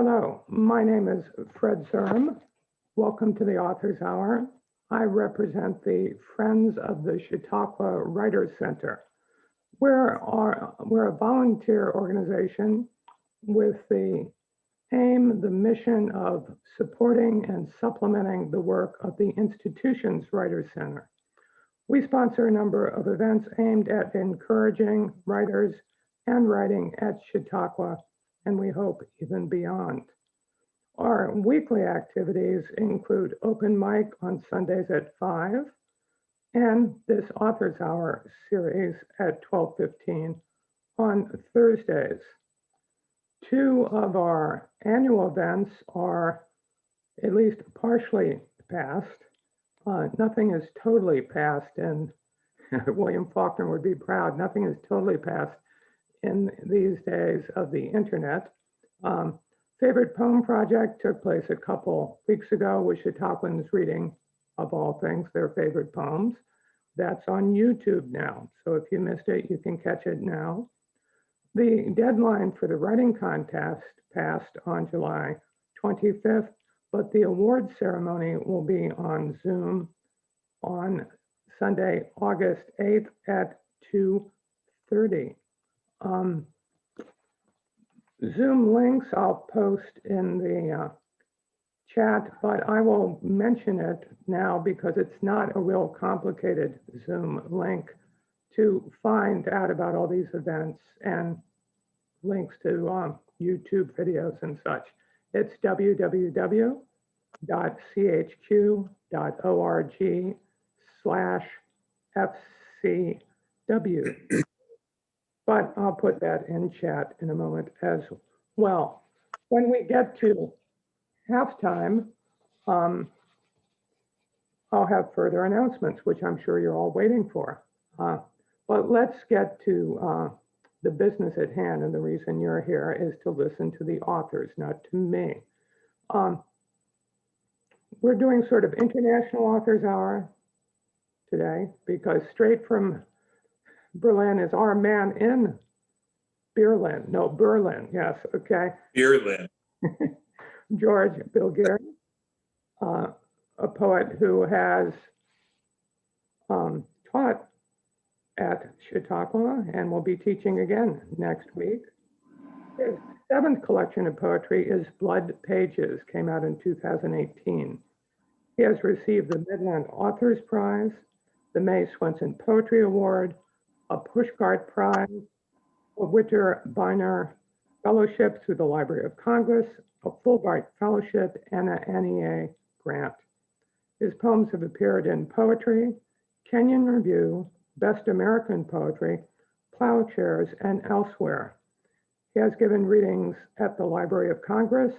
Hello, my name is Fred Zerm. Welcome to the Authors Hour. I represent the Friends of the Chautauqua Writers Center. We're a volunteer organization with the aim, the mission of supporting and supplementing the work of the institution's Writers Center. We sponsor a number of events aimed at encouraging writers and writing at Chautauqua, and we hope even beyond. Our weekly activities include open mic on Sundays at 5 and this Authors Hour series at 12:15 on Thursdays. Two of our annual events are at least partially passed. Nothing is totally passed, and William Faulkner would be proud. Nothing is totally passed in these days of the internet. Favorite Poem Project took place a couple weeks ago with Chautauquans reading, of all things, their favorite poems. That's on YouTube now. So if you missed it, you can catch it now. The deadline for the writing contest passed on July 25th, but the award ceremony will be on Zoom on Sunday, August 8th at 2:30. Zoom links I'll post in the chat, but I will mention it now because it's not a real complicated Zoom link to find out about all these events and links to YouTube videos and such. It's www.chq.org/FCW. But I'll put that in chat in a moment as well. When we get to halftime, I'll have further announcements, which I'm sure you're all waiting for. But let's get to the business at hand, and the reason you're here is to listen to the authors, not to me. We're doing sort of International Authors Hour today because straight from Berlin is our man in Berlin. No, Berlin. Yes. Okay. Berlin. George Bilgere, a poet who has taught at Chautauqua and will be teaching again next week. His 7th collection of poetry is Blood Pages, came out in 2018. He has received the Midland Authors Prize, the May Swenson Poetry Award, a Pushcart Prize, a Witter Bynner Fellowship through the Library of Congress, a Fulbright Fellowship, and an NEA grant. His poems have appeared in Poetry, Kenyon Review, Best American Poetry, Plowshares, and elsewhere. He has given readings at the Library of Congress,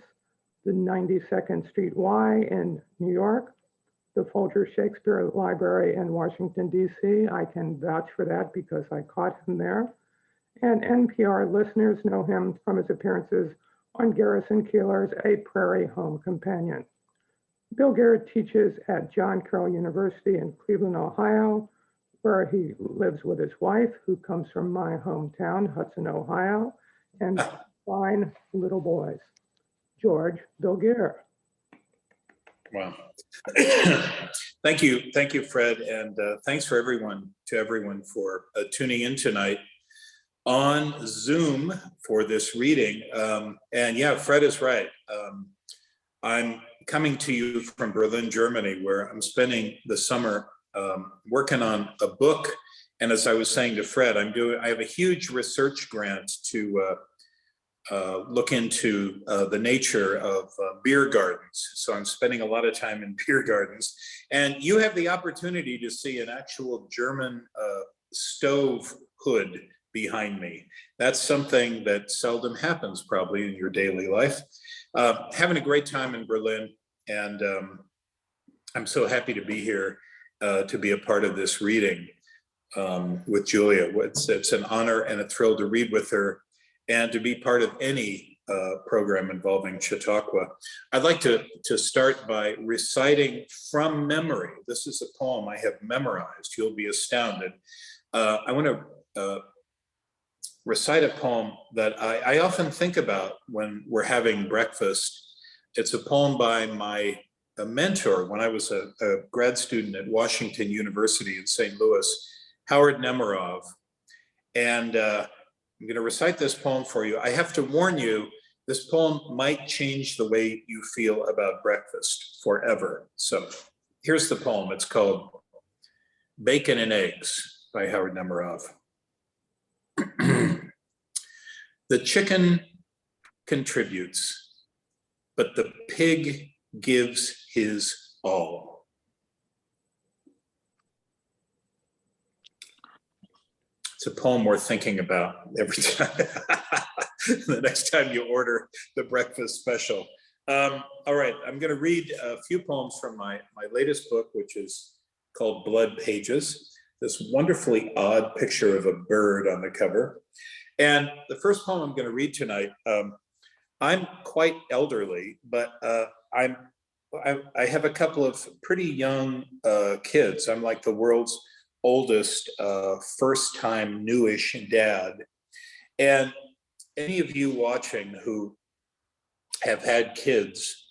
the 92nd Street Y in New York, the Folger Shakespeare Library in Washington, D.C. I can vouch for that because I caught him there. And NPR listeners know him from his appearances on Garrison Keillor's A Prairie Home Companion. Bilgere teaches at John Carroll University in Cleveland, Ohio, where he lives with his wife, who comes from my hometown, Hudson, Ohio, and 5 little boys. George Bilgere. Wow. Thank you, Fred, and thanks to everyone for tuning in tonight on Zoom for this reading. And yeah, Fred is right. I'm coming to you from Berlin, Germany, where I'm spending the summer working on a book. And as I was saying to Fred, I have a huge research grant to look into the nature of beer gardens. So I'm spending a lot of time in beer gardens. And you have the opportunity to see an actual German stove hood behind me. That's something that seldom happens probably in your daily life. Having a great time in Berlin. And I'm so happy to be here to be a part of this reading with Julia. It's an honor and a thrill to read with her and to be part of any program involving Chautauqua. I'd like to start by reciting from memory. This is a poem I have memorized. You'll be astounded. I want to recite a poem that I often think about when we're having breakfast. It's a poem by a mentor when I was a grad student at Washington University in St. Louis, Howard Nemerov. And I'm going to recite this poem for you. I have to warn you, this poem might change the way you feel about breakfast forever. So here's the poem. It's called Bacon and Eggs by Howard Nemerov. The chicken contributes, but the pig gives his all. It's a poem worth thinking about every time, the next time you order the breakfast special. All right, I'm going to read a few poems from my latest book, which is called Blood Pages. This wonderfully odd picture of a bird on the cover. And the first poem I'm going to read tonight, I'm quite elderly, but I have a couple of pretty young kids. I'm like the world's oldest first-time newish dad. And any of you watching who have had kids,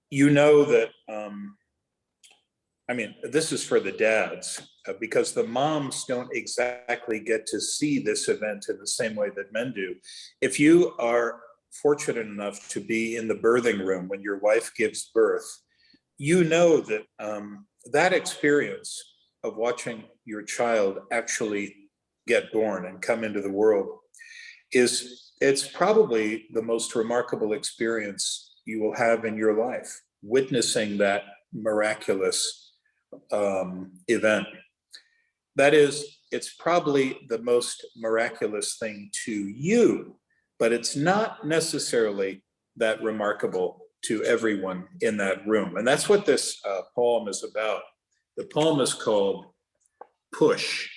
you know that, I mean, this is for the dads, because the moms don't exactly get to see this event in the same way that men do. If you are fortunate enough to be in the birthing room when your wife gives birth, you know that that experience of watching your child actually get born and come into the world it's probably the most remarkable experience you will have in your life, witnessing that miraculous event. That is, it's probably the most miraculous thing to you, but it's not necessarily that remarkable to everyone in that room. And that's what this poem is about. The poem is called Push.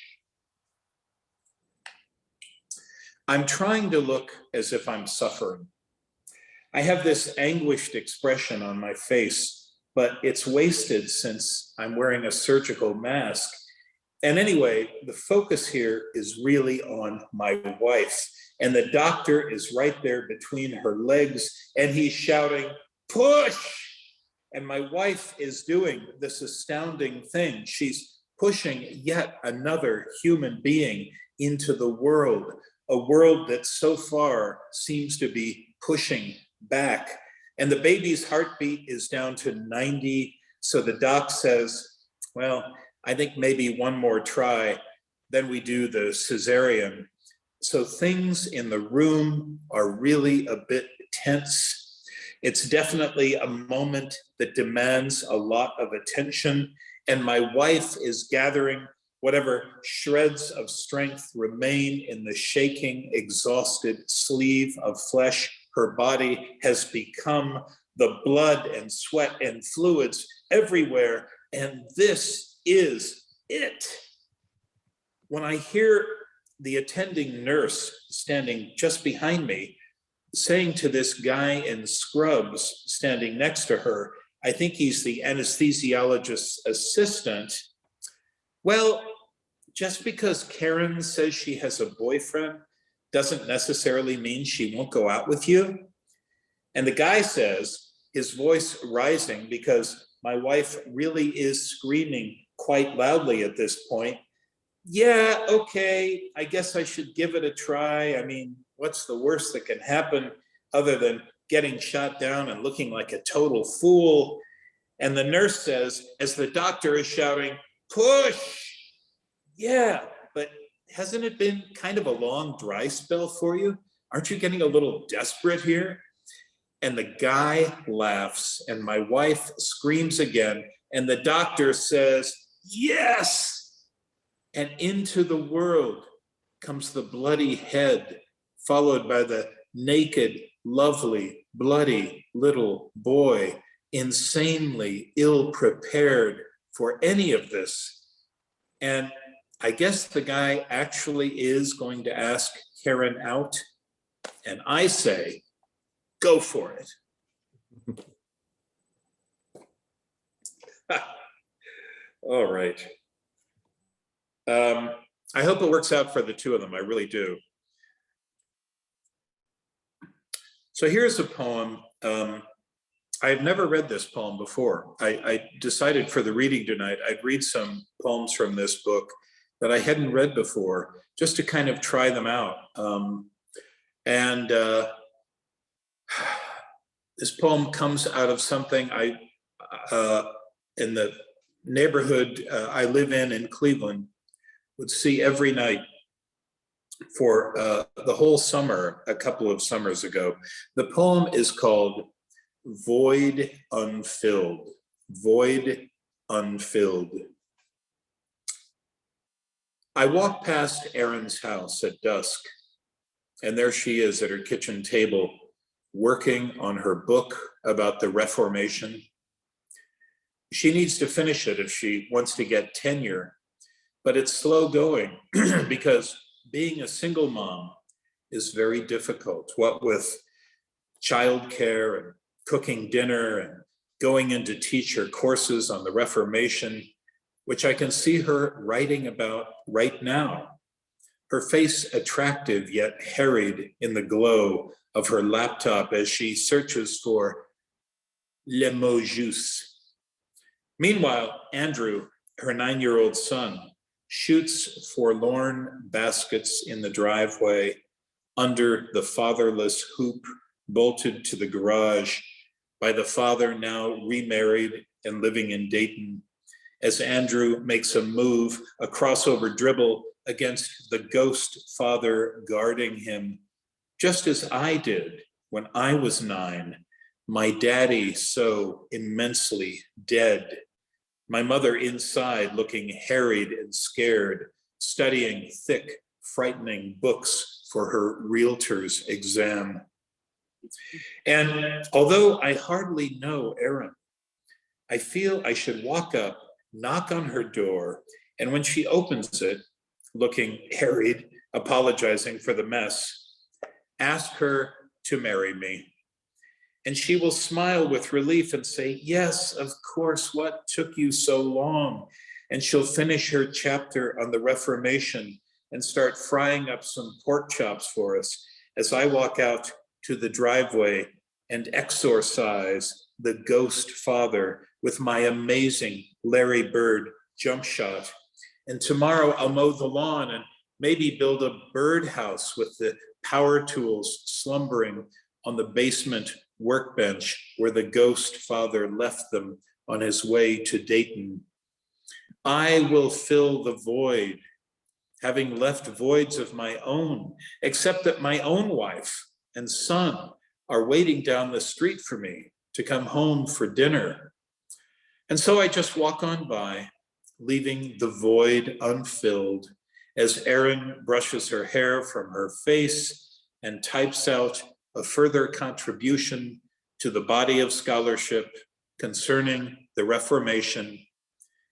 I'm trying to look as if I'm suffering. I have this anguished expression on my face, but it's wasted since I'm wearing a surgical mask. And anyway, the focus here is really on my wife. And the doctor is right there between her legs, and he's shouting, push! And my wife is doing this astounding thing. She's pushing yet another human being into the world, a world that so far seems to be pushing back. And the baby's heartbeat is down to 90. So the doc says, well, I think maybe one more try, then we do the cesarean. So things in the room are really a bit tense. It's definitely a moment that demands a lot of attention. And my wife is gathering whatever shreds of strength remain in the shaking, exhausted sleeve of flesh her body has become, the blood and sweat and fluids everywhere. And this is it. When I hear the attending nurse standing just behind me saying to this guy in scrubs standing next to her, I think he's the anesthesiologist's assistant, well, just because Karen says she has a boyfriend doesn't necessarily mean she won't go out with you. And the guy says, his voice rising because my wife really is screaming quite loudly at this point, yeah, okay, I guess I should give it a try. I mean, what's the worst that can happen other than getting shot down and looking like a total fool? And the nurse says, as the doctor is shouting, push! Yeah, but hasn't it been kind of a long dry spell for you? Aren't you getting a little desperate here? And the guy laughs, and my wife screams again, and the doctor says, yes! And into the world comes the bloody head, followed by the naked, lovely, bloody little boy, insanely ill-prepared for any of this. And I guess the guy actually is going to ask Karen out, and I say, go for it. All right. I hope it works out for the two of them. I really do. So here's a poem. I've never read this poem before. I decided for the reading tonight, I'd read some poems from this book that I hadn't read before, just to kind of try them out. This poem comes out of something in the neighborhood I live in Cleveland, would see every night for the whole summer, a couple of summers ago. The poem is called Void Unfilled. Void Unfilled. I walk past Erin's house at dusk, and there she is at her kitchen table, working on her book about the Reformation. She needs to finish it if she wants to get tenure, but it's slow going because being a single mom is very difficult. What with childcare and cooking dinner and going in to teach her courses on the Reformation, which I can see her writing about right now. Her face attractive yet harried in the glow of her laptop as she searches for le mot juste. Meanwhile, Andrew, her 9-year-old son, shoots forlorn baskets in the driveway under the fatherless hoop bolted to the garage by the father now remarried and living in Dayton, as Andrew makes a move, a crossover dribble against the ghost father guarding him, just as I did when I was 9, my daddy so immensely dead, my mother inside looking harried and scared, studying thick, frightening books for her realtor's exam. And although I hardly know Erin, I feel I should walk up, knock on her door, and when she opens it, looking harried, apologizing for the mess, ask her to marry me. And she will smile with relief and say, yes, of course, what took you so long? And she'll finish her chapter on the Reformation and start frying up some pork chops for us as I walk out to the driveway and exorcise the ghost father with my amazing Larry Bird jump shot. And tomorrow I'll mow the lawn and maybe build a birdhouse with the power tools slumbering on the basement workbench where the ghost father left them on his way to Dayton. I will fill the void, having left voids of my own, except that my own wife and son are waiting down the street for me to come home for dinner. And so I just walk on by, leaving the void unfilled as Erin brushes her hair from her face and types out a further contribution to the body of scholarship concerning the Reformation,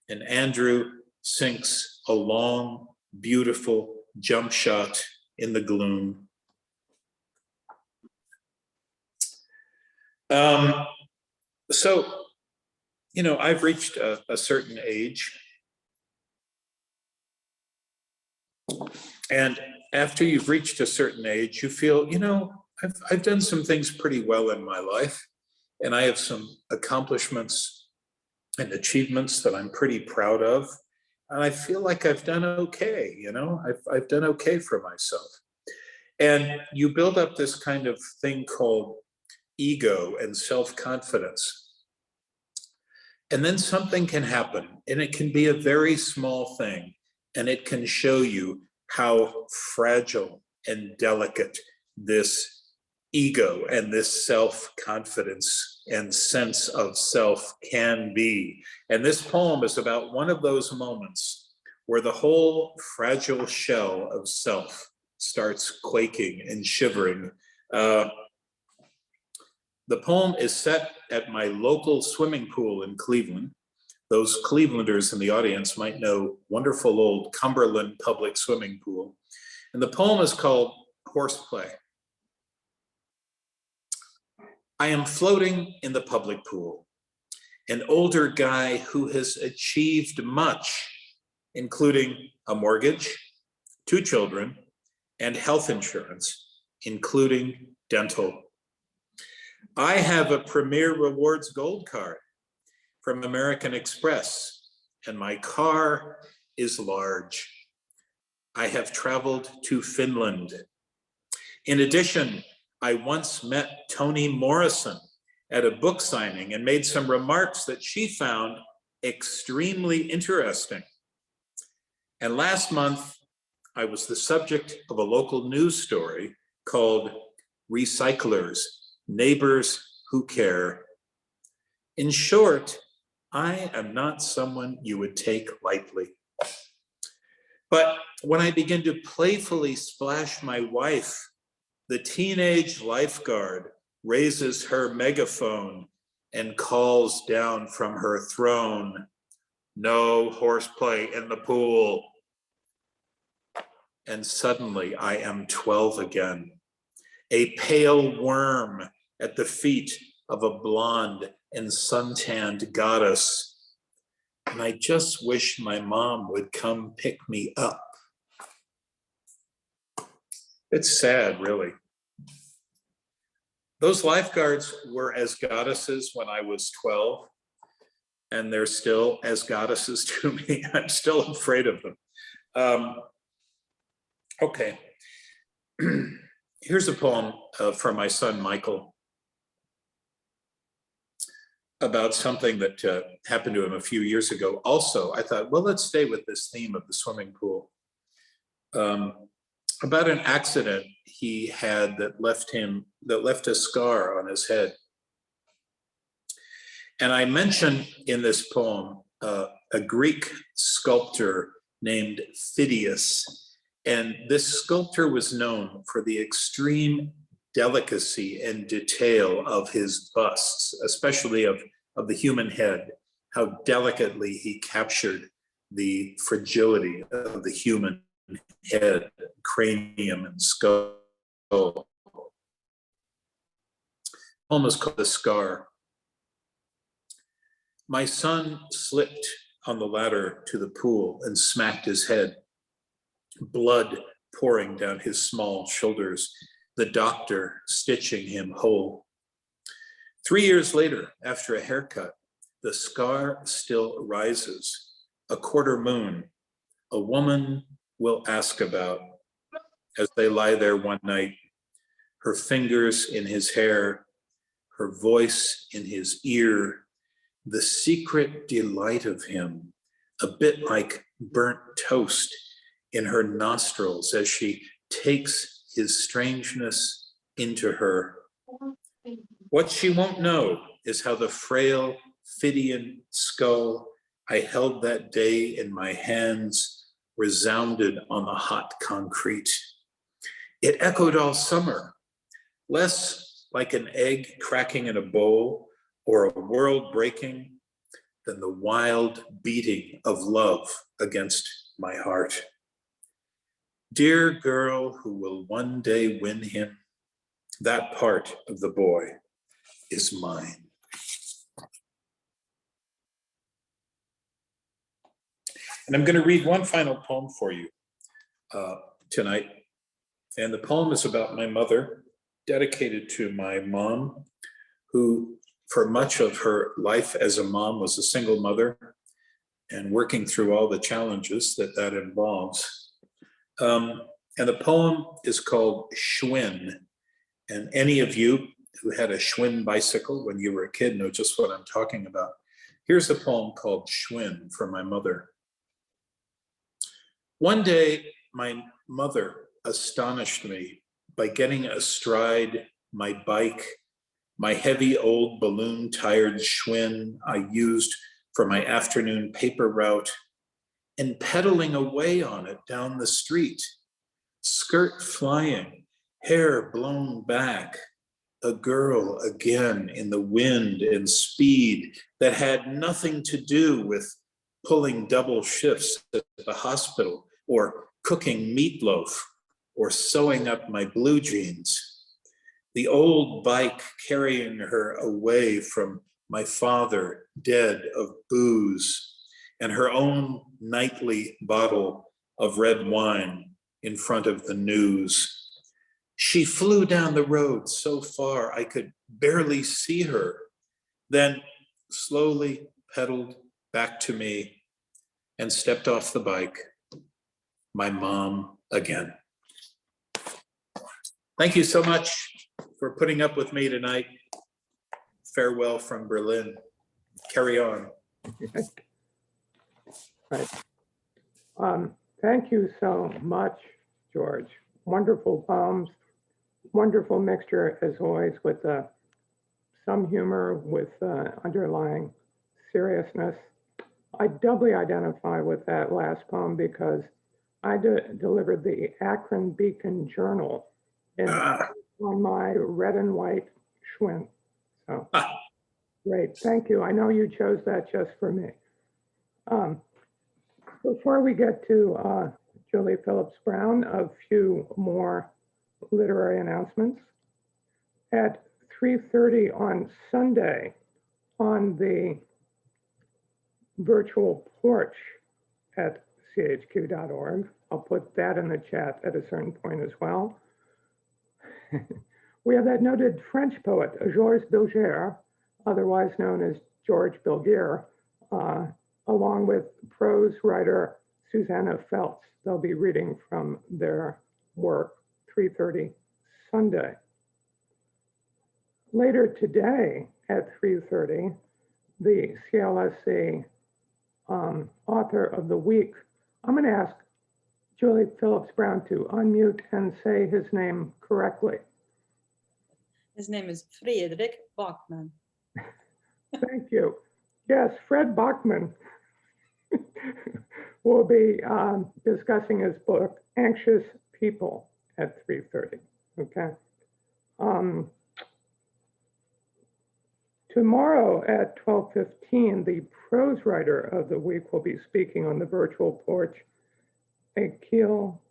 and Andrew sinks a long, beautiful jump shot in the gloom. So, I've reached a certain age, and after you've reached a certain age, you feel, I've done some things pretty well in my life, and I have some accomplishments and achievements that I'm pretty proud of, and I feel like I've done okay. I've done okay for myself. And you build up this kind of thing called ego and self-confidence. And then something can happen, and it can be a very small thing, and it can show you how fragile and delicate this ego and this self-confidence and sense of self can be. And this poem is about one of those moments where the whole fragile shell of self starts quaking and shivering. The poem is set at my local swimming pool in Cleveland. Those Clevelanders in the audience might know wonderful old Cumberland Public Swimming Pool. And the poem is called Horseplay. I am floating in the public pool, an older guy who has achieved much, including a mortgage, 2 children, and health insurance, including dental. I have a Premier Rewards Gold card from American Express, and my car is large. I have traveled to Finland. In addition, I once met Toni Morrison at a book signing and made some remarks that she found extremely interesting. And last month, I was the subject of a local news story called Recyclers, Neighbors Who Care. In short, I am not someone you would take lightly. But when I begin to playfully splash my wife, the teenage lifeguard raises her megaphone and calls down from her throne, "No horseplay in the pool." And suddenly I am 12 again, a pale worm at the feet of a blonde and suntanned goddess. And I just wish my mom would come pick me up. It's sad, really. Those lifeguards were as goddesses when I was 12, and they're still as goddesses to me. I'm still afraid of them. Okay. Here's a poem from my son, Michael, about something that happened to him a few years ago. Also, I thought, well, let's stay with this theme of the swimming pool. About an accident he had that left a scar on his head. And I mention in this poem a Greek sculptor named Phidias. And this sculptor was known for the extreme delicacy and detail of his busts, especially of the human head, how delicately he captured the fragility of the human head, cranium, and skull. The poem is called The Scar. My son slipped on the ladder to the pool and smacked his head, blood pouring down his small shoulders, the doctor stitching him whole. 3 years later, after a haircut, the scar still rises, a quarter moon, a woman will ask about as they lie there one night, her fingers in his hair, her voice in his ear, the secret delight of him, a bit like burnt toast in her nostrils as she takes his strangeness into her. What she won't know is how the frail Phidian skull I held that day in my hands resounded on the hot concrete. It echoed all summer, less like an egg cracking in a bowl or a world breaking than the wild beating of love against my heart. Dear girl who will one day win him, that part of the boy is mine. And I'm going to read one final poem for you tonight. And the poem is about my mother, dedicated to my mom, who for much of her life as a mom was a single mother and working through all the challenges that involves. And the poem is called Schwinn. And any of you who had a Schwinn bicycle when you were a kid know just what I'm talking about. Here's a poem called Schwinn from my mother. One day, my mother astonished me by getting astride my bike, my heavy old balloon-tired Schwinn I used for my afternoon paper route, and pedaling away on it down the street, skirt flying, hair blown back, a girl again in the wind and speed that had nothing to do with pulling double shifts at the hospital or cooking meatloaf or sewing up my blue jeans. The old bike carrying her away from my father, dead of booze, and her own nightly bottle of red wine in front of the news. She flew down the road so far I could barely see her, then slowly pedaled back to me and stepped off the bike. My mom again. Thank you so much for putting up with me tonight. Farewell from Berlin. Carry on. Right. Thank you so much, George. Wonderful poems, wonderful mixture as always with some humor, with underlying seriousness. I doubly identify with that last poem because I delivered the Akron Beacon Journal on my red and white schwinn. So great, thank you. I know you chose that just for me. Before we get to Julie Phillips Brown, a few more literary announcements. At 3:30 on Sunday on the virtual porch at chq.org, I'll put that in the chat at a certain point as well. We have that noted French poet, Georges Bilgere, otherwise known as George Bilgere, along with prose writer Susanna Phelps. They'll be reading from their work, 3:30 Sunday. Later today at 3:30, the CLSC author of the week, I'm going to ask Julie Phillips Brown to unmute and say his name correctly. His name is Fredrik Bachman. Thank you. Yes, Fred Bachman will be discussing his book, Anxious People, at 3:30, okay? Tomorrow at 12:15, the prose writer of the week will be speaking on the virtual porch, Akil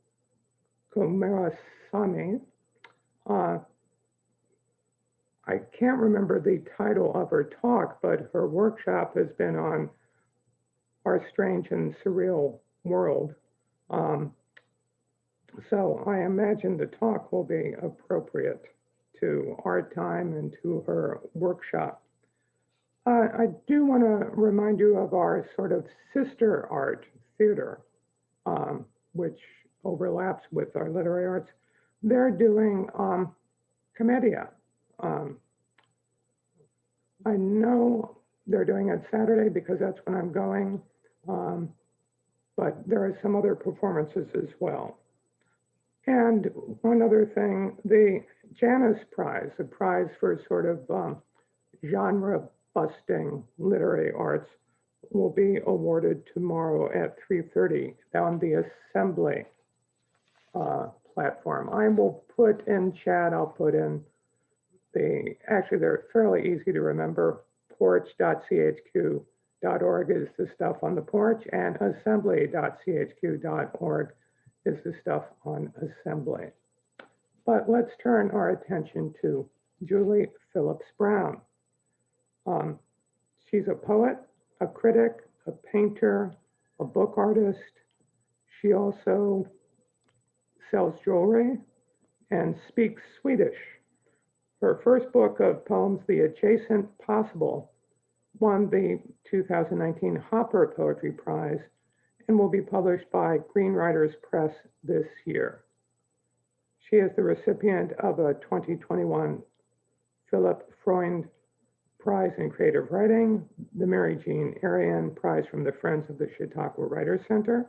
Kumarasamy. I can't remember the title of her talk, but her workshop has been on Our Strange and Surreal World. So I imagine the talk will be appropriate to our time and to her workshop. I do want to remind you of our sort of sister art theater, which overlaps with our literary arts. They're doing Commedia. I know they're doing it Saturday because that's when I'm going, but there are some other performances as well. And one other thing, the Janus Prize, a prize for sort of genre-busting literary arts, will be awarded tomorrow at 3:30 on the Assembly platform. I will put in chat, I'll put in actually they're fairly easy to remember. Porch.chq.org is the stuff on the porch, and assembly.chq.org is the stuff on Assembly. But let's turn our attention to Julie Phillips Brown. She's a poet, a critic, a painter, a book artist. She also sells jewelry and speaks Swedish. Her first book of poems, The Adjacent Possible, won the 2019 Hopper Poetry Prize and will be published by Green Writers Press this year. She is the recipient of a 2021 Philip Freund Prize in Creative Writing, the Mary Jean Arian Prize from the Friends of the Chautauqua Writers Center,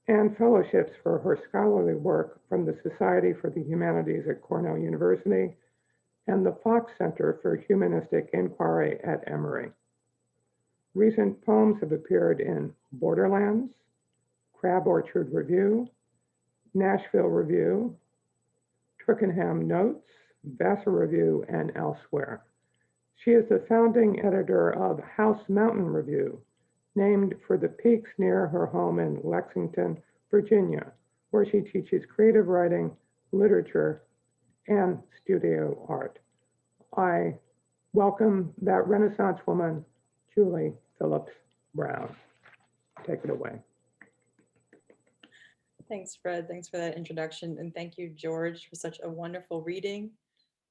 and fellowships for her scholarly work from the Society for the Humanities at Cornell University and the Fox Center for Humanistic Inquiry at Emory. Recent poems have appeared in Borderlands, Crab Orchard Review, Nashville Review, Twickenham Notes, Vassar Review, and elsewhere. She is the founding editor of House Mountain Review, named for the peaks near her home in Lexington, Virginia, where she teaches creative writing, literature, and studio art. I welcome that Renaissance woman, Julie Phillips Brown. Take it away. Thanks, Fred. Thanks for that introduction. And thank you, George, for such a wonderful reading.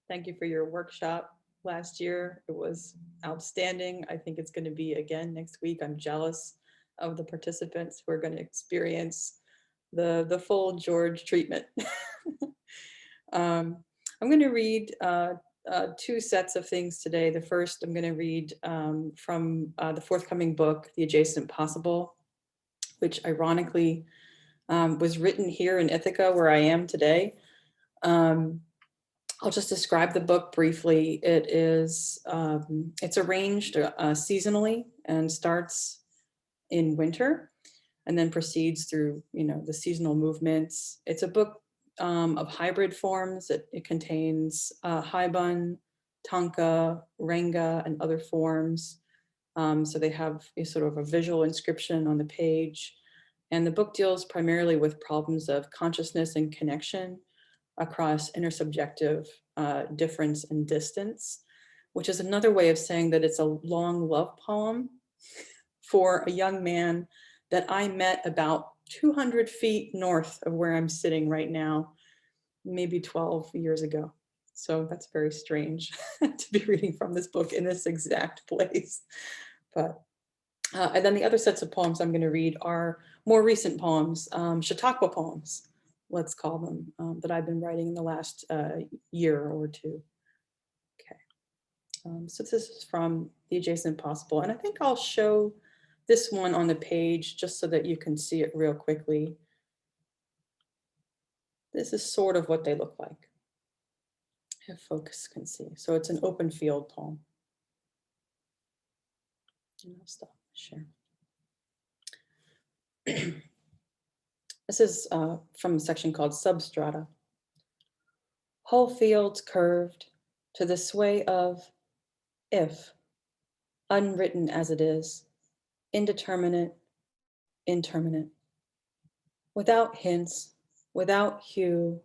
Thank you for your workshop last year. It was outstanding. I think it's going to be again next week. I'm jealous of the participants who are going to experience the full George treatment. I'm going to read two sets of things today. The first, I'm going to read from the forthcoming book, The Adjacent Possible, which ironically was written here in Ithaca, where I am today. I'll just describe the book briefly. It is, it's arranged seasonally and starts in winter and then proceeds through, the seasonal movements. It's a book of hybrid forms. It contains haibun, tanka, renga, and other forms. So they have a sort of a visual inscription on the page. And the book deals primarily with problems of consciousness and connection across intersubjective difference and distance, which is another way of saying that it's a long love poem for a young man that I met about 200 feet north of where I'm sitting right now, maybe 12 years ago. So that's very strange to be reading from this book in this exact place. But and then the other sets of poems I'm going to read are more recent poems, Chautauqua poems, let's call them, that I've been writing in the last year or two. Okay, so this is from The Adjacent Possible, and I think I'll show this one on the page just so that you can see it real quickly. This is sort of what they look like, if folks can see. So it's an open field poem. And I'll stop share. This is from a section called Substrata. Whole fields curved to the sway of if, unwritten as it is, indeterminate, interminate, without hints, without hue,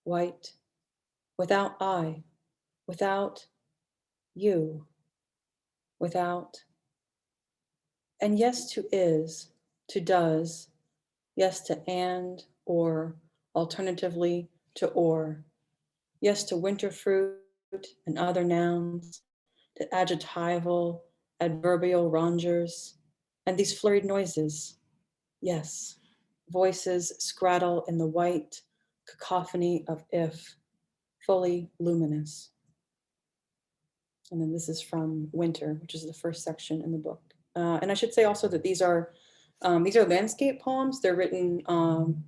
white, without I, without you, without, and yes to is, to does, yes to and, or, alternatively to or, yes to winter fruit and other nouns, to adjectival, adverbial rongers, and these flurried noises, yes, voices scrattle in the white cacophony of if, fully luminous. And then this is from Winter, which is the first section in the book. And I should say also that these are landscape poems. They're written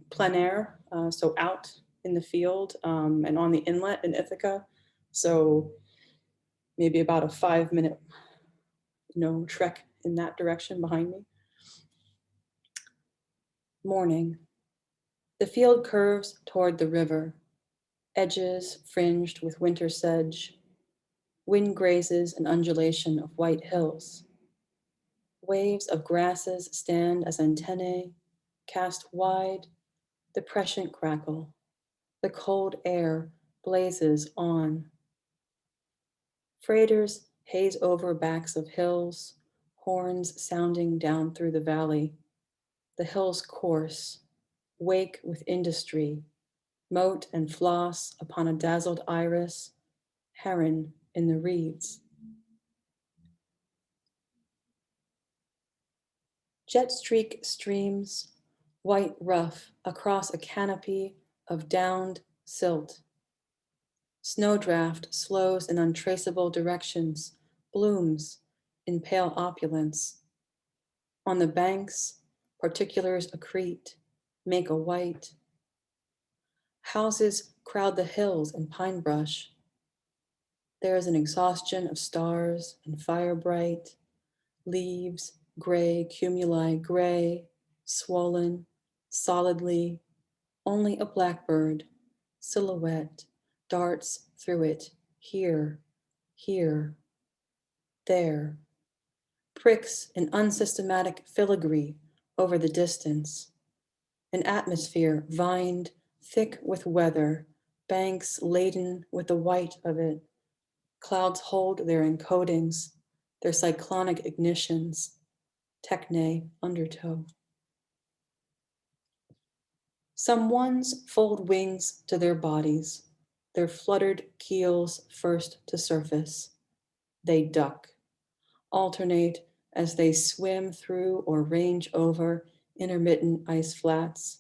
plein air, so out in the field and on the inlet in Ithaca. So maybe about a 5-minute, trek in that direction behind me. Morning. The field curves toward the river, edges fringed with winter sedge. Wind grazes an undulation of white hills. Waves of grasses stand as antennae, cast wide, the prescient crackle. The cold air blazes on. Freighters haze over backs of hills, horns sounding down through the valley. The hills course, wake with industry, moat and floss upon a dazzled iris, heron in the reeds. Jet streak streams, white rough across a canopy of downed silt. Snowdraft slows in untraceable directions, blooms in pale opulence. On the banks, particulars accrete, make a white. Houses crowd the hills and pine brush. There is an exhaustion of stars and fire bright, leaves, gray cumuli, gray, swollen, solidly, only a blackbird, silhouette, darts through it, here, there, pricks an unsystematic filigree over the distance, an atmosphere vined, thick with weather, banks laden with the white of it. Clouds hold their encodings, their cyclonic ignitions, techne undertow. Some ones fold wings to their bodies, their fluttered keels first to surface. They duck, alternate as they swim through or range over intermittent ice flats.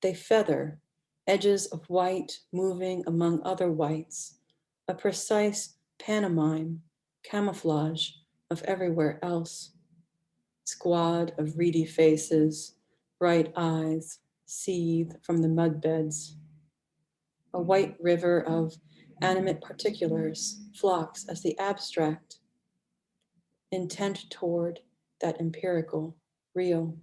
They feather, edges of white moving among other whites, a precise pantomime, camouflage of everywhere else. Squad of reedy faces, bright eyes, seethe from the mud beds. A white river of animate particulars flocks as the abstract, intent toward that empirical, real.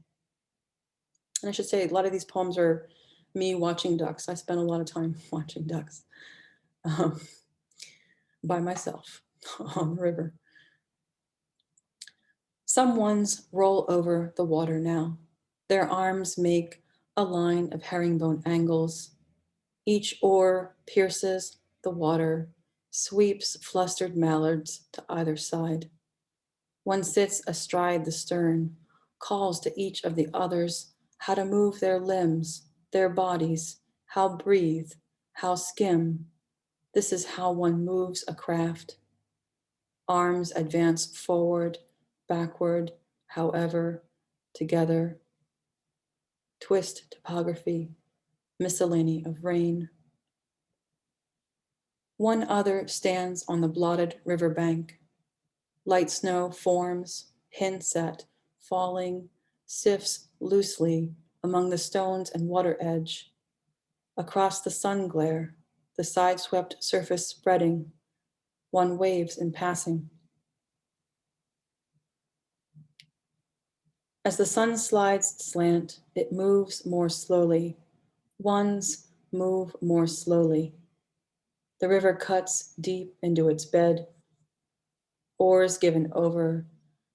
And I should say, a lot of these poems are me watching ducks. I spent a lot of time watching ducks by myself on the river. Some ones roll over the water now. Their arms make a line of herringbone angles. Each oar pierces the water, sweeps flustered mallards to either side. One sits astride the stern, calls to each of the others how to move their limbs, their bodies, how breathe, how skim. This is how one moves a craft. Arms advance forward, backward, however, together. Twist topography, miscellany of rain. One other stands on the blotted riverbank. Light snow forms, hints at falling, sifts loosely among the stones and water edge. Across the sun glare, the side-swept surface spreading, one waves in passing. As the sun slides slant, it moves more slowly. Ones move more slowly. The river cuts deep into its bed. Oars given over,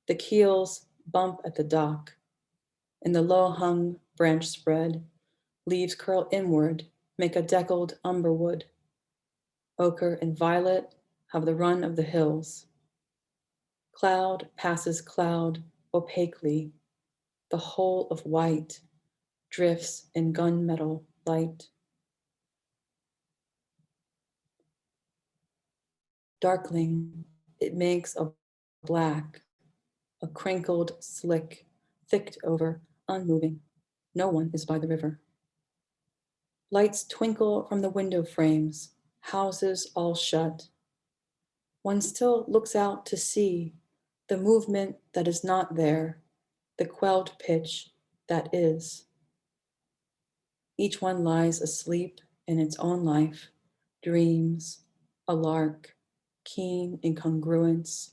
the keels bump at the dock. In the low-hung branch spread, leaves curl inward, make a deckled umberwood. Ochre and violet have the run of the hills. Cloud passes cloud opaquely. The whole of white drifts in gunmetal light. Darkling, it makes a black, a crinkled slick, thicked over, unmoving. No one is by the river. Lights twinkle from the window frames, houses all shut. One still looks out to see the movement that is not there, the quelled pitch that is. Each one lies asleep in its own life, dreams, a lark, keen incongruence.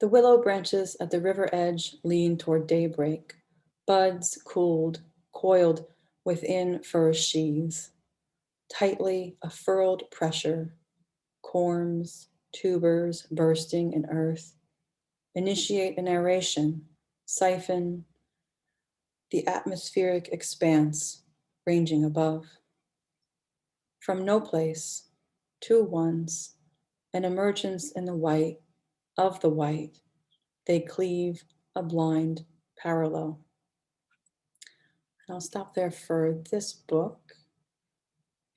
The willow branches at the river edge lean toward daybreak, buds cooled, coiled within fur sheaths. Tightly a furled pressure, corms, tubers bursting in earth, initiate a narration, siphon the atmospheric expanse ranging above. From no place, to ones, an emergence in the white, of the white, they cleave a blind parallel. And I'll stop there for this book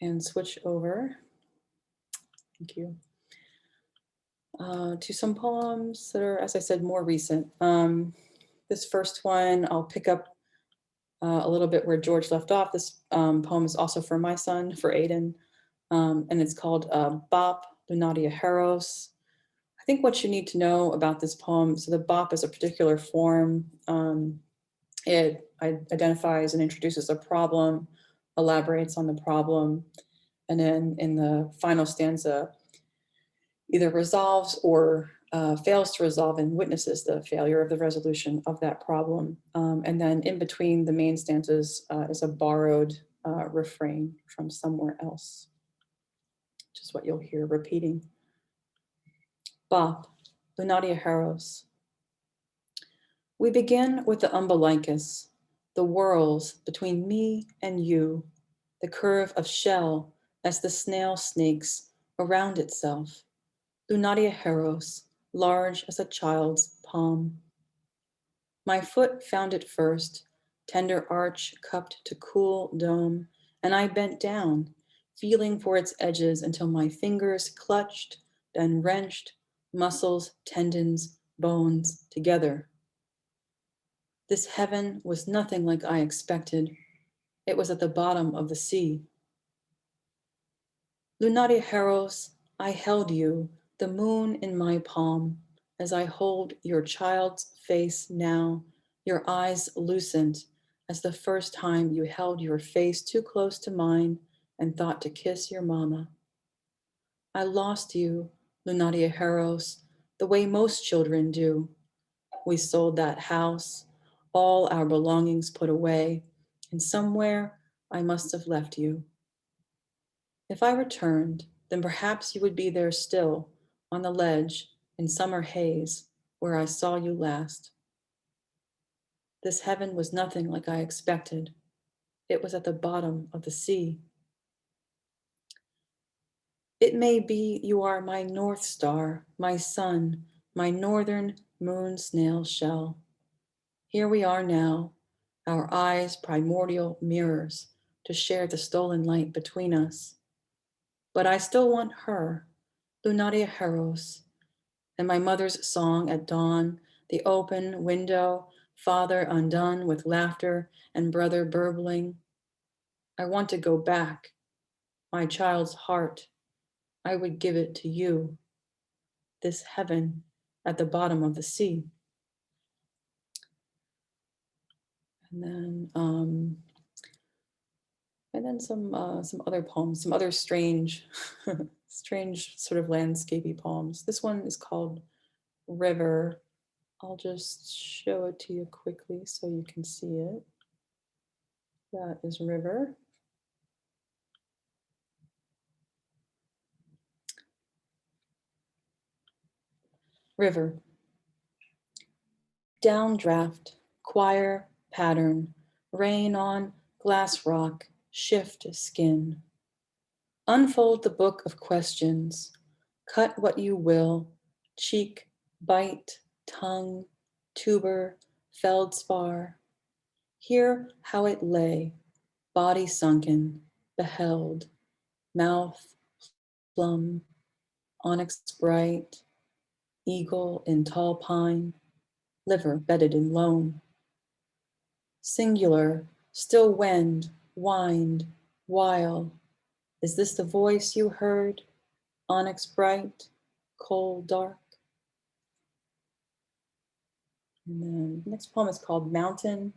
and switch over, thank you, to some poems that are, as I said, more recent. This first one, I'll pick up a little bit where George left off. This poem is also for my son, for Aiden, and it's called Bop, Lunatia Heros. I think what you need to know about this poem, so the bop is a particular form. It identifies and introduces a problem, elaborates on the problem, and then in the final stanza, either resolves or fails to resolve and witnesses the failure of the resolution of that problem. And then in between the main stanzas is a borrowed refrain from somewhere else, which is what you'll hear repeating. Bop, Lunatia Heros. We begin with the umbilicus, the whorls between me and you, the curve of shell as the snail snakes around itself. Lunatia Heros, large as a child's palm. My foot found it first, tender arch cupped to cool dome, and I bent down, feeling for its edges until my fingers clutched, then wrenched, muscles, tendons, bones together. This heaven was nothing like I expected. It was at the bottom of the sea. Lunari Heros, I held you, the moon in my palm, as I hold your child's face now, your eyes lucent, as the first time you held your face too close to mine and thought to kiss your mama. I lost you, Lunaria Heros, the way most children do. We sold that house, all our belongings put away, and somewhere I must have left you. If I returned, then perhaps you would be there still, on the ledge in summer haze, where I saw you last. This heaven was nothing like I expected. It was at the bottom of the sea. It may be you are my North Star, my sun, my northern moon snail shell. Here we are now, our eyes primordial mirrors to share the stolen light between us. But I still want her, Lunaria Heros, and my mother's song at dawn, the open window, father undone with laughter and brother burbling. I want to go back, my child's heart. I would give it to you, this heaven at the bottom of the sea. And then some other poems, some other strange, strange sort of landscapey poems. This one is called River. I'll just show it to you quickly so you can see it. That is River. River. Downdraft, choir, pattern, rain on glass rock, shift skin. Unfold the book of questions. Cut what you will, cheek, bite, tongue, tuber, feldspar. Hear how it lay, body sunken, beheld, mouth, plum, onyx bright, eagle in tall pine, liver bedded in loam. Singular, still wend, wind, while. Is this the voice you heard? Onyx bright, coal dark. And then the next poem is called Mountain.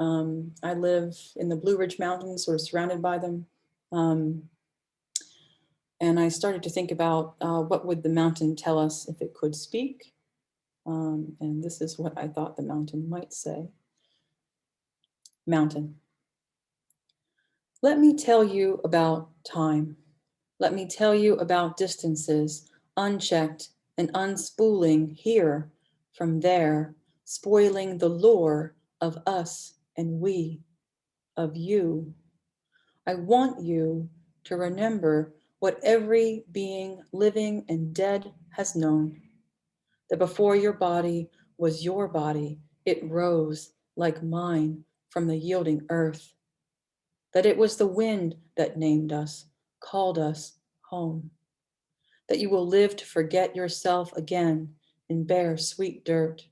I live in the Blue Ridge Mountains, sort of surrounded by them. And I started to think about what would the mountain tell us if it could speak? And this is what I thought the mountain might say. Mountain. Let me tell you about time. Let me tell you about distances, unchecked and unspooling here from there, spoiling the lore of us and we, of you. I want you to remember what every being living and dead has known, that before your body was your body, it rose like mine from the yielding earth, that it was the wind that named us, called us home, that you will live to forget yourself again in bare sweet dirt.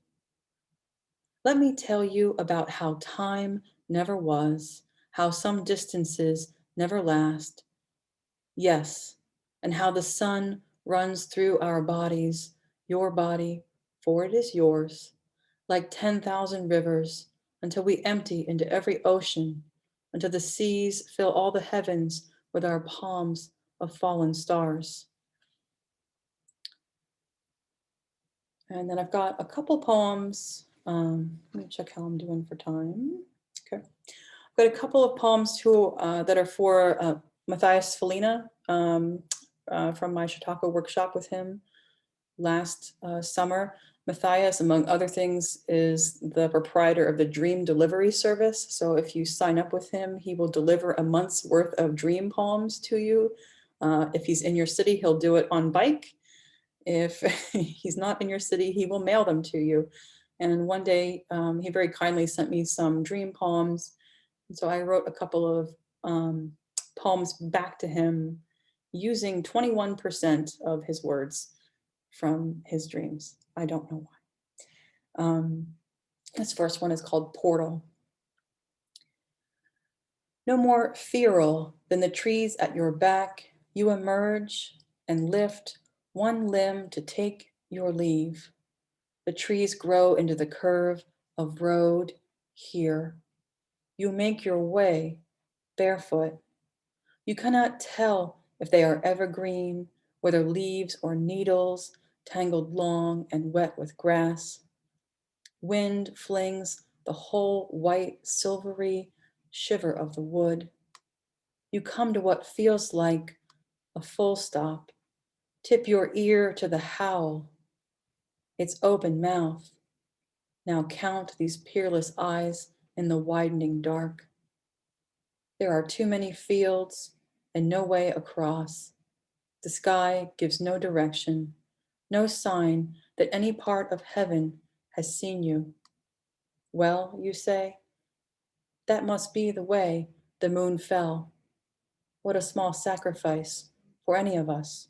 Let me tell you about how time never was, how some distances never last. Yes, and how the sun runs through our bodies, your body, for it is yours, like 10,000 rivers, until we empty into every ocean, until the seas fill all the heavens with our palms of fallen stars. And then I've got a couple poems. Let me check how I'm doing for time. Okay. I've got a couple of poems that are for Matthias Felina from my Chautauqua workshop with him last summer. Matthias, among other things, is the proprietor of the Dream Delivery Service. So if you sign up with him, he will deliver a month's worth of dream poems to you. If he's in your city, he'll do it on bike. If he's not in your city, he will mail them to you. And one day he very kindly sent me some dream poems. And so I wrote a couple of poems back to him using 21% of his words from his dreams. I don't know why. This first one is called Portal. No more feral than the trees at your back, you emerge and lift one limb to take your leave. The trees grow into the curve of road here. You make your way barefoot. You cannot tell if they are evergreen, whether leaves or needles, tangled long and wet with grass. Wind flings the whole white, silvery shiver of the wood. You come to what feels like a full stop. Tip your ear to the howl, its open mouth. Now count these peerless eyes in the widening dark. There are too many fields and no way across. The sky gives no direction, no sign that any part of heaven has seen you. Well, you say, that must be the way the moon fell. What a small sacrifice for any of us.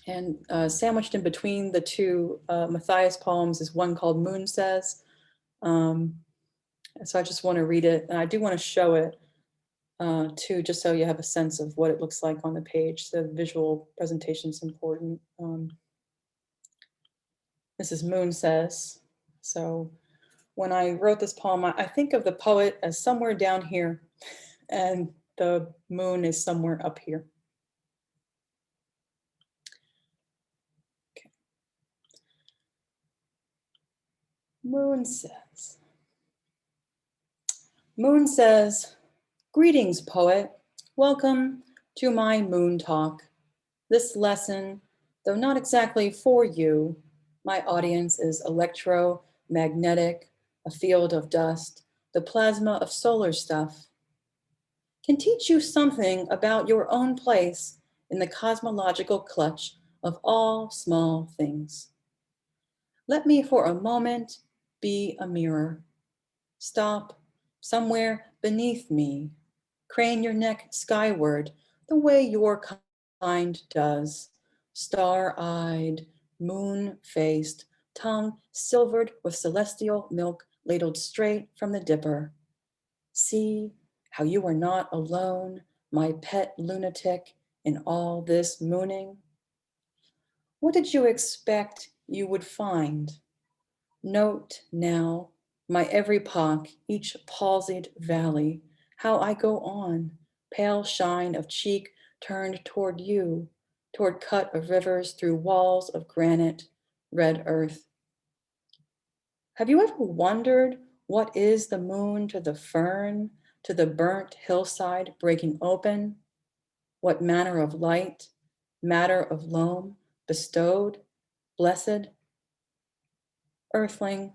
And sandwiched in between the two Matthias poems is one called Moon Says. So I just want to read it, and I do want to show it too, just so you have a sense of what it looks like on the page. The visual presentation is important. This is Moon Says. So when I wrote this poem, I think of the poet as somewhere down here, and the moon is somewhere up here. Okay. Moon says. Moon says, greetings, poet. Welcome to my moon talk. This lesson, though not exactly for you, my audience is electromagnetic, a field of dust, the plasma of solar stuff, can teach you something about your own place in the cosmological clutch of all small things. Let me for a moment be a mirror. Stop somewhere beneath me. Crane your neck skyward the way your kind does. Star-eyed, moon-faced, tongue silvered with celestial milk ladled straight from the dipper. See how you are not alone, my pet lunatic, in all this mooning? What did you expect you would find? Note now my every pock, each palsied valley, how I go on, pale shine of cheek turned toward you, toward cut of rivers through walls of granite, red earth. Have you ever wondered what is the moon to the fern, to the burnt hillside breaking open? What manner of light, matter of loam, bestowed, blessed? Earthling,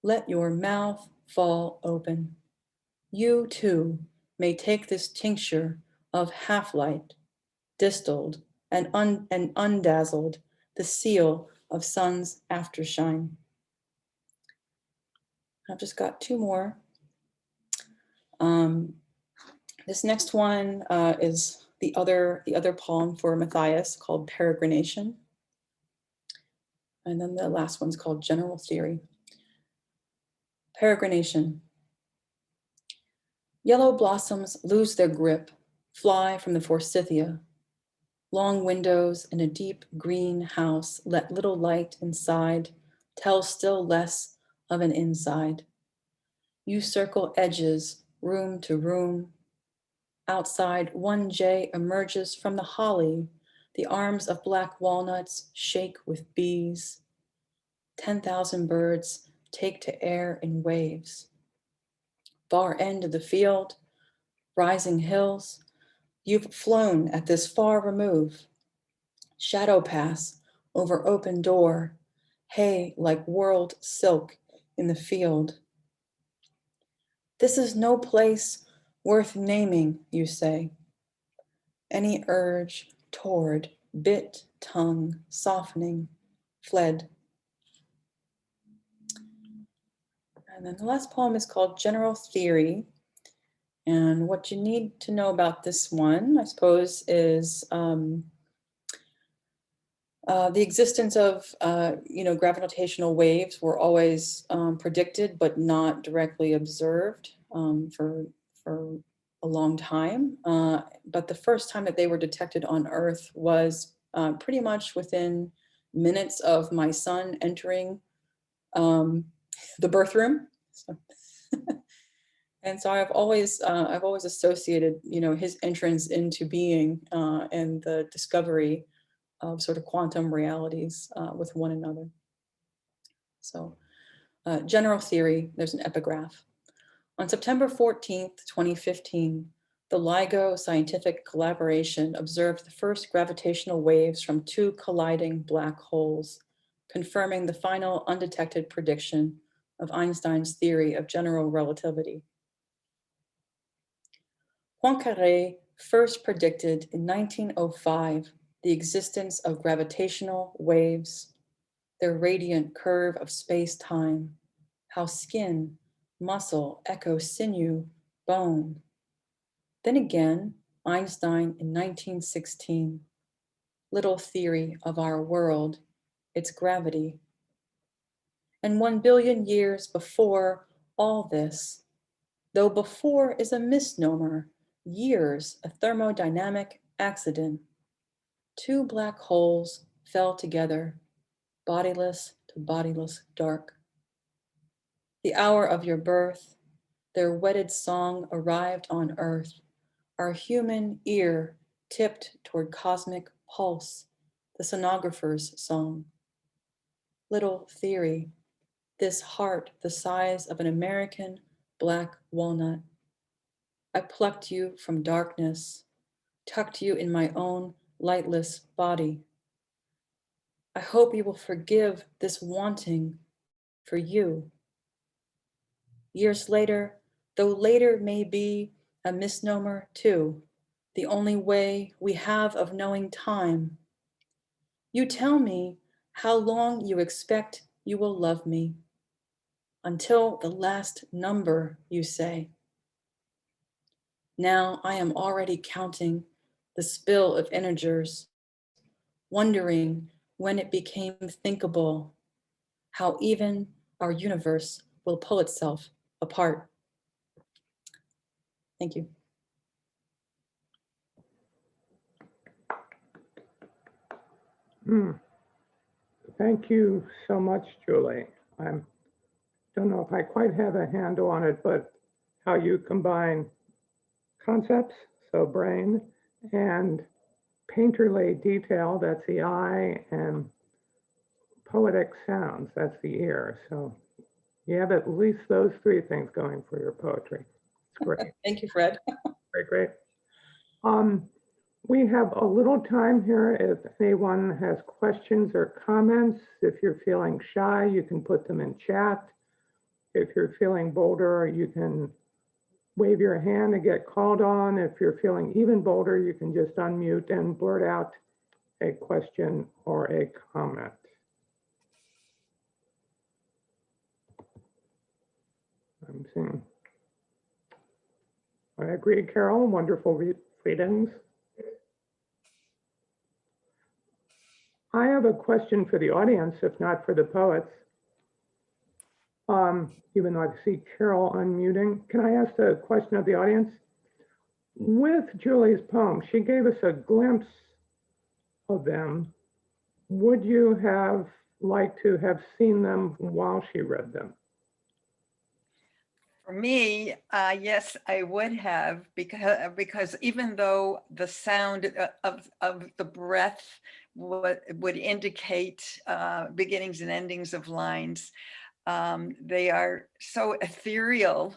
let your mouth fall open. You too may take this tincture of half-light, distilled and undazzled, the seal of sun's aftershine. I've just got two more. This next one is the other poem for Matthias called Peregrination. And then the last one's called General Theory. Peregrination. Yellow blossoms lose their grip, fly from the forsythia. Long windows in a deep green house let little light inside, tell still less of an inside. You circle edges, room to room. Outside, one jay emerges from the holly. The arms of black walnuts shake with bees. 10,000 birds take to air in waves. Far end of the field, rising hills. You've flown at this far remove. Shadow pass over open door. Hay like whirled silk in the field. This is no place worth naming, you say. Any urge toward bit tongue softening fled. And then the last poem is called General Theory. And what you need to know about this one, I suppose, is the existence of, gravitational waves were always predicted, but not directly observed for a long time. But the first time that they were detected on Earth was pretty much within minutes of my son entering the birth room. So and so I've always associated, his entrance into being and the discovery of sort of quantum realities with one another. So general theory, there's an epigraph. On September 14th, 2015, the LIGO scientific collaboration observed the first gravitational waves from two colliding black holes, confirming the final undetected prediction of Einstein's theory of general relativity. Poincaré first predicted in 1905 the existence of gravitational waves, their radiant curve of space-time, how skin, muscle echo sinew, bone. Then again, Einstein in 1916, little theory of our world, its gravity. And 1 billion years before all this, though before is a misnomer, years a thermodynamic accident, two black holes fell together, bodiless to bodiless dark. The hour of your birth, their wedded song arrived on earth, our human ear tipped toward cosmic pulse, the sonographer's song. Little theory, this heart the size of an American black walnut. I plucked you from darkness, tucked you in my own lightless body. I hope you will forgive this wanting for you. Years later, though later may be a misnomer too, the only way we have of knowing time. You tell me how long you expect you will love me. Until the last number, you say. Now I am already counting the spill of integers, wondering when it became thinkable, how even our universe will pull itself apart. Thank you. Thank you so much, Julie. I don't know if I quite have a handle on it, but how you combine concepts, so brain, and painterly detail, that's the eye, and poetic sounds, that's the ear. So you have at least those three things going for your poetry. It's great. Thank you, Fred. Great, great. We have a little time here. If anyone has questions or comments, if you're feeling shy, you can put them in chat. If you're feeling bolder, you can wave your hand and get called on. If you're feeling even bolder, you can just unmute and blurt out a question or a comment. I'm seeing. I agree, Carol. Wonderful readings. I have a question for the audience, if not for the poets. Even though I see Carol unmuting, can I ask a question of the audience? With Julie's poem, she gave us a glimpse of them. Would you have liked to have seen them while she read them? For me, yes, I would have, because even though the sound of the breath would indicate beginnings and endings of lines, they are so ethereal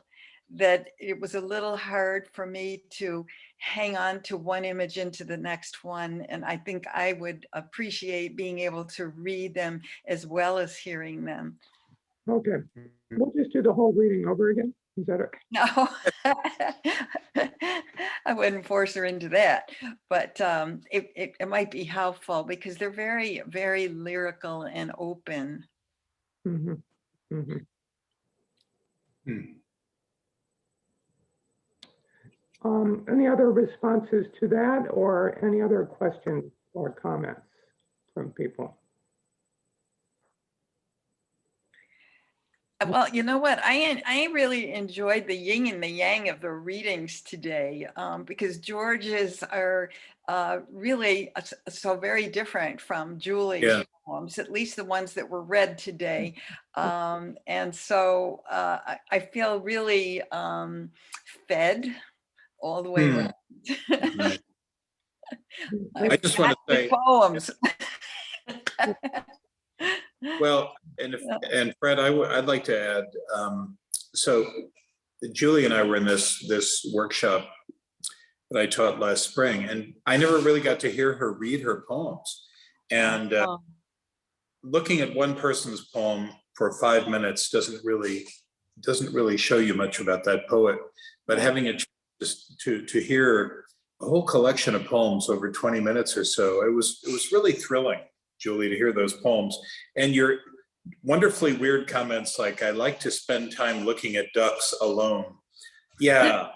that it was a little hard for me to hang on to one image into the next one. And I think I would appreciate being able to read them as well as hearing them. Okay, we'll just do the whole reading over again. Is that okay? No, I wouldn't force her into that, but it might be helpful because they're very, very lyrical and open. Mm-hmm. Mm-hmm. Any other responses to that or any other questions or comments from people? Well, you know what? I really enjoyed the yin and the yang of the readings today, because George's are really so very different from Julie's poems, at least the ones that were read today. And so I feel really fed all the way around. Nice. I just want to say poems. Well, and Fred, I'd like to add. So Julie and I were in this workshop that I taught last spring, and I never really got to hear her read her poems. And looking at one person's poem for 5 minutes doesn't really show you much about that poet. But having a chance to hear a whole collection of poems over 20 minutes or so, it was really thrilling, Julie, to hear those poems. And your wonderfully weird comments like, I like to spend time looking at ducks alone. Yeah,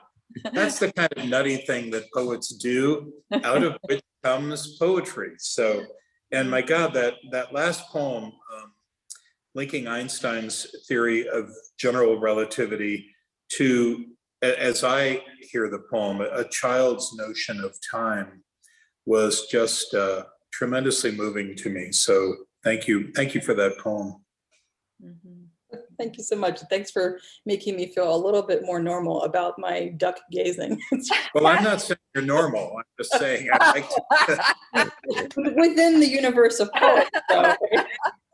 that's the kind of nutty thing that poets do, out of which comes poetry. So, and my God, that last poem, linking Einstein's theory of general relativity to, as I hear the poem, a child's notion of time, was just tremendously moving to me. So thank you for that poem. Thank you so much. Thanks for making me feel a little bit more normal about my duck gazing. Well, I'm not saying you're normal. I'm just saying I like to. Within the universe of poets, so,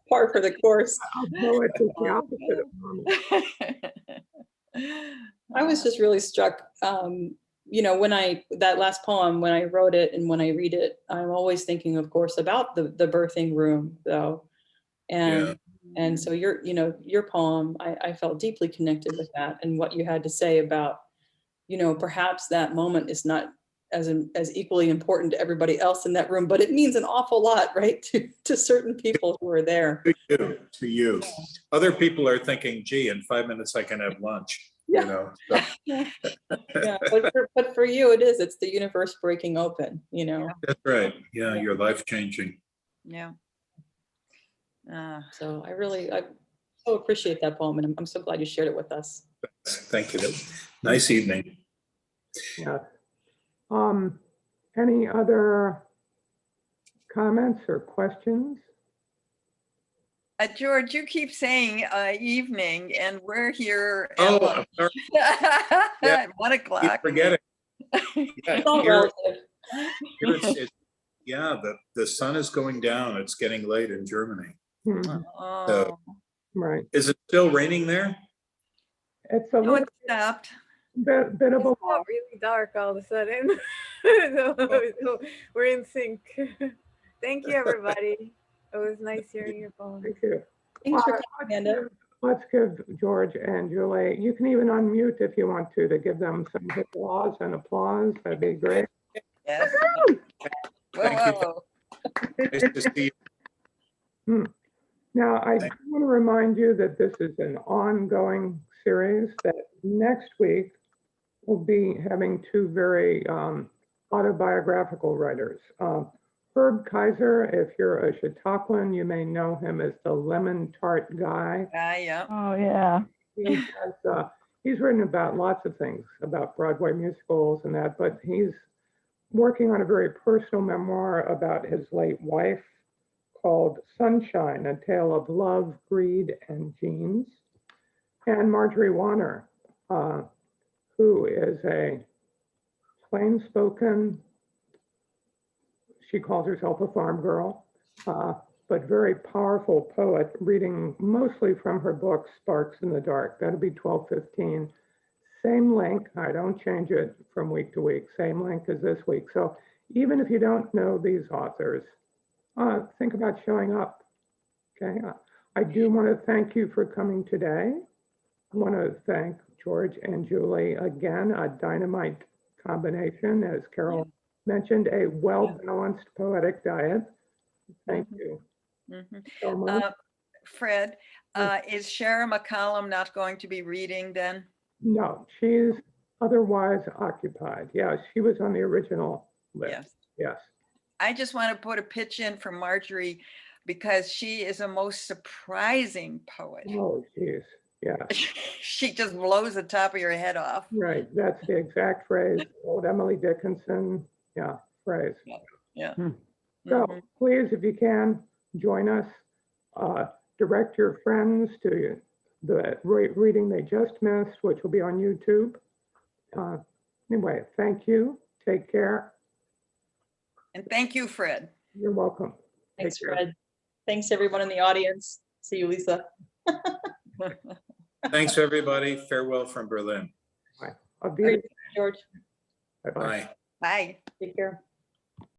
par for the course. Poet is the opposite of normal. I was just really struck, you know, that last poem, when I wrote it and when I read it, I'm always thinking, of course, about the birthing room, though. And so your poem, I felt deeply connected with that, and what you had to say about, you know, perhaps that moment is not as equally important to everybody else in that room, but it means an awful lot, right, to certain people who are there. To you. Other people are thinking, gee, in 5 minutes I can have lunch. Yeah. You know. So. Yeah, but for you, it's the universe breaking open, you know. That's right. Yeah, you're life changing. Yeah. So I so appreciate that poem, and I'm so glad you shared it with us. Thank you. Nice evening. Yeah. Any other comments or questions? George, you keep saying evening, and we're here at Oh, I'm sorry. 1 o'clock. Keep forgetting. It's all relative. Yeah, the sun is going down. It's getting late in Germany. Oh. So, Right. is it still raining there? It's a No, it stopped. bit of a It's got really dark all of a sudden. So we're in sync. Thank you, everybody. It was nice hearing your poem. Thank you. Thanks for coming, Amanda. Let's give George and Julie, you can even unmute if you want to give them some applause and applause. That'd be great. Yes. Thank you. Whoa. Nice to see you. Now, I want to remind you that this is an ongoing series, that next week we'll be having two very autobiographical writers. Herb Kaiser, if you're a Chautauquan, you may know him as the lemon tart guy. Yeah. Oh, yeah. He's written about lots of things, about Broadway musicals and that, but he's working on a very personal memoir about his late wife called Sunshine, A Tale of Love, Greed, and Jeans. And Marjorie Warner, who is a plain-spoken, she calls herself a farm girl, but very powerful poet, reading mostly from her book, Sparks in the Dark. That'll be 12:15. Same link, I don't change it from week to week, same link as this week. So even if you don't know these authors, think about showing up, okay? I do want to thank you for coming today. I want to thank George and Julie again, a dynamite combination, as Carol mentioned, a well-balanced poetic diet. Thank you so much. Fred, is Shara McCollum not going to be reading then? No, she's otherwise occupied. Yeah, she was on the original list. Yes. Yes. I just want to put a pitch in for Marjorie because she is a most surprising poet. Oh, geez. Yeah, She just blows the top of your head off. right. That's the exact phrase. Old Emily Dickinson. Yeah, phrase. Yeah. So Mhm. please, if you can, join us. Direct your friends to the reading they just missed, which will be on YouTube. Anyway, thank you. Take care. And thank you, Fred. You're welcome. Thanks, Take care. Fred. Thanks, everyone in the audience. See you, Lisa. Thanks, everybody. Farewell from Berlin. Auf Wiedersehen. George, Bye-bye. Bye. Bye. take care.